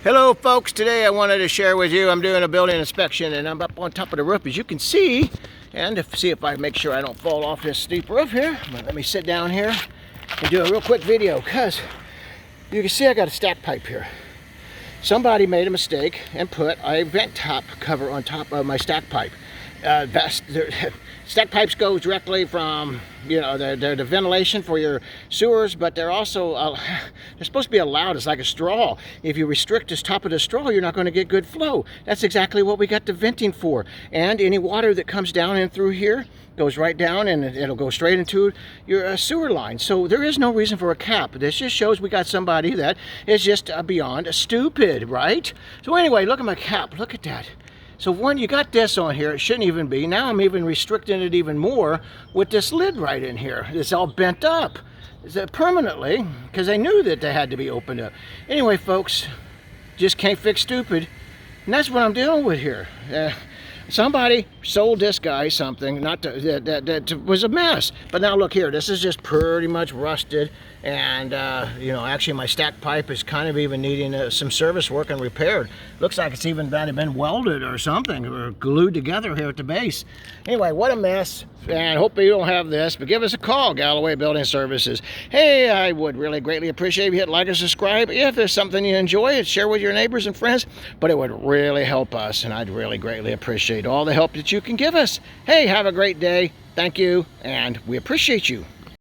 Hello folks, today I wanted to share with you, I'm doing a building inspection and I'm up on top of the roof as you can see, and see if I make sure I don't fall off this steep roof here. But let me sit down here and do a real quick video because you can see I got a stack pipe here. Somebody made a mistake and put a vent top cover on top of my stack pipe. Stack pipes go directly from, they're the ventilation for your sewers, but they're also, they're supposed to be allowed. It's like a straw. If you restrict this top of the straw, you're not going to get good flow. That's exactly what we got the venting for. And any water that comes down in through here goes right down and it'll go straight into your sewer line. So there is no reason for a cap. This just shows we got somebody that is just beyond stupid, right? So anyway, look at my cap. Look at that. So when you got this on here, it shouldn't even be. Now I'm even restricting it even more with this lid right in here. It's all bent up. Is that permanently? Because I knew that they had to be opened up. Anyway, folks, just can't fix stupid. And that's what I'm dealing with here. Somebody sold this guy something that was a mess. But now look here, this is just pretty much rusted. And, actually my stack pipe is kind of even needing some service work and repaired. Looks like it's even been welded or something, or glued together here at the base. Anyway, what a mess. And hope you don't have this, but give us a call, Galloway Building Services. Hey, I would really greatly appreciate if you hit like and subscribe. If there's something you enjoy, share with your neighbors and friends. But it would really help us, and I'd really greatly appreciate all the help that you can give us. Hey, have a great day. Thank you, and we appreciate you.